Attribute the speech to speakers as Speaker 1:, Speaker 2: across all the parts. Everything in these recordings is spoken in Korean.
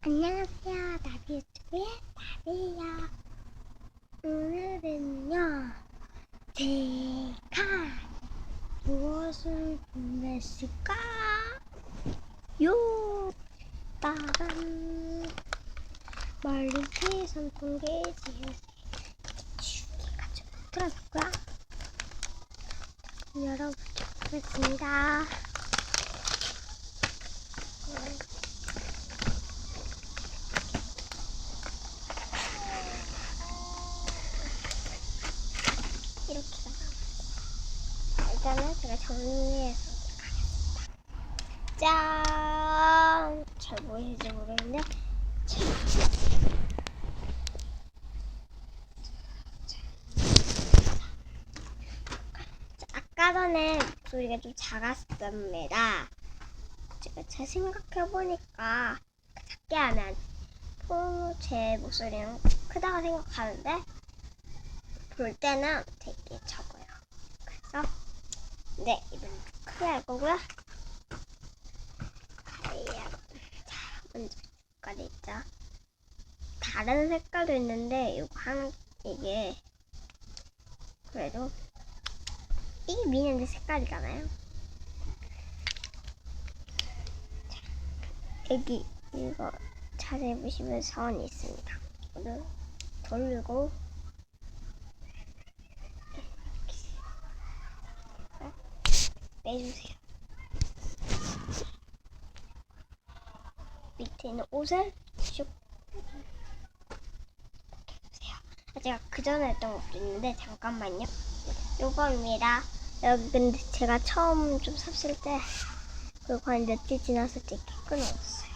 Speaker 1: 안녕하세요. 나비 유튜브의 나비예요. 오늘은요, 제가 무엇을 보냈을까요? 빠밤! 멀티선풍기지우개 가지고 들어봤고요. 열어보도록 하겠습니다. 이렇게 나가요. 일단은 제가 정리해서 가겠습니다. 짠! 잘 보이실지 모르겠는데, 아까 전에 목소리가 좀 작았습니다. 제가 제 생각해보니까 작게 하면 제 목소리는 크다고 생각하는데 볼 때는 되게 적어요. 그래서 이번엔 좀 크게 할 거고요. 자, 먼저 색깔이 있죠. 다른 색깔도 있는데 이게 그래도 이게 미니언즈 색깔이잖아요. 자, 여기 이거 자세히 보시면 선이 있습니다. 이거를 돌리고 빼주세요. 밑에 있는 옷을 슉 빼주세요. 제가 그 전에 했던 것도 있는데 잠깐만요. 요거입니다. 여기 근데 제가 처음 좀 샀을 때 그리고 한 며칠 지났을 때 이렇게 끊어졌어요.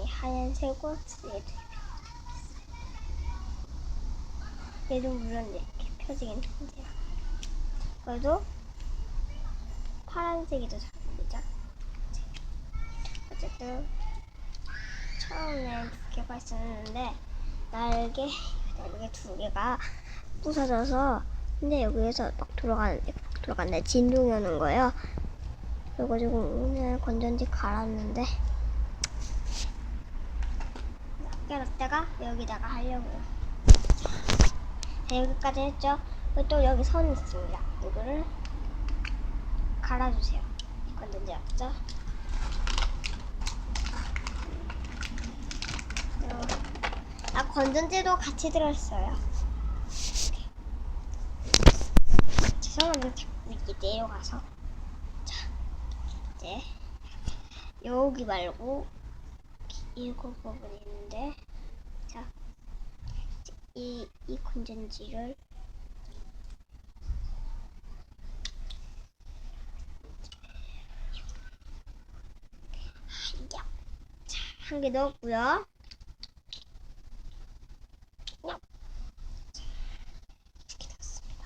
Speaker 1: 하얀색 옷 얘도 물론 이렇게 펴지긴 한데요. 그래도 파란색이 더 잘 보이죠? 어쨌든 처음엔 2개가 있었는데 날개 두 개가 부서져서 근데 여기에서 막 돌아가는데 진동이 오는 거예요. 그래가지고 오늘 건전지 갈았는데 깨웠다가 여기다가 하려고요. 자, 여기까지 했죠? 또 여기 선 있습니다. 이거를 갈아주세요. 건전지 없죠? 건전지도 같이 들어있어요. 죄송한데 자꾸 이렇게 내려가서 자 이제 여기 말고 이거 부분이 있는데 자 이 건전지를 한 개 넣었고요. 이렇게 넣었습니다.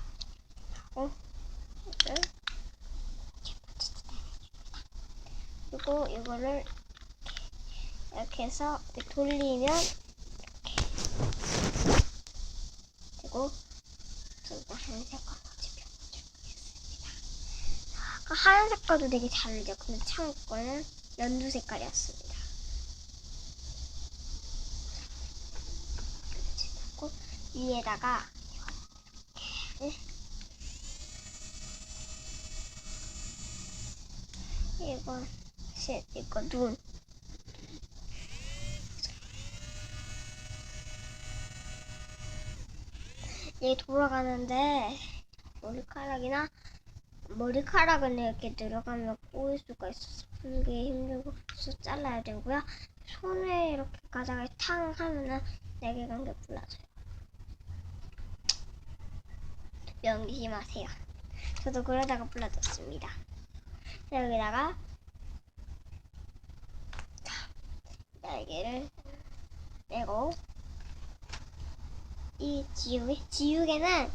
Speaker 1: 그리고 이거를 이렇게 해서 이렇게 돌리면 이렇게 되고 그리고 하얀 색깔 집혀주겠습니다. 아까 하얀 색깔도 되게 잘 어울려. 근데 창 거는 연두 색깔이었습니다. 위에다가 이거 눈 얘 돌아가는데 머리카락은 이렇게 들어가면 꼬일 수가 있어서 풀기 힘들고 그래서 잘라야 되고요. 손에 이렇게 가다가 탕 하면은 날개 감겨 불러져요. 연기지 마세요. 저도 그러다가 불러졌습니다. 여기다가 날개를 빼고 이 지우개는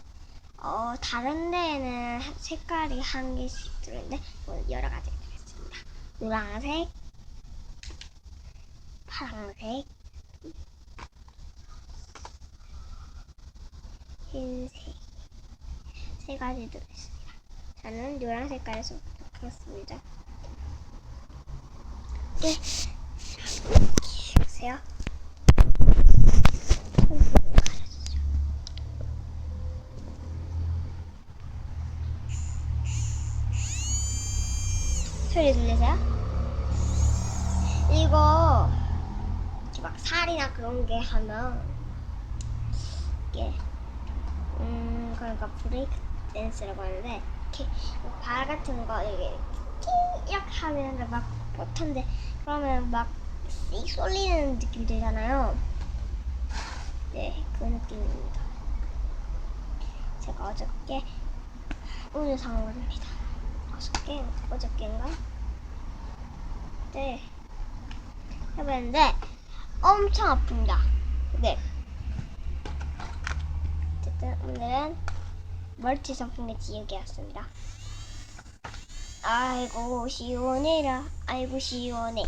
Speaker 1: 다른 데에는 색깔이 한 개씩 들어있는데 여러 가지가 들어있습니다. 노란색, 파란색, 흰색 세 가지 들어있습니다. 저는 노란 색깔에서 부탁하겠습니다. 막 살이나 그런 게 하면 이게 그러니까 브레이크 댄스라고 하는데 이렇게 발 같은 거 이렇게 이렇게 하면 막 버튼데 그러면 막 씩 쏠리는 느낌 들잖아요. 네, 그 느낌입니다. 제가 오늘 산 겁니다. 어저께인가? 네, 해봤는데 엄청 아픕니다. 네. 어쨌든 오늘은 멀티선풍기지우개였습니다. 아이고 시원해라. 아이고 시원해.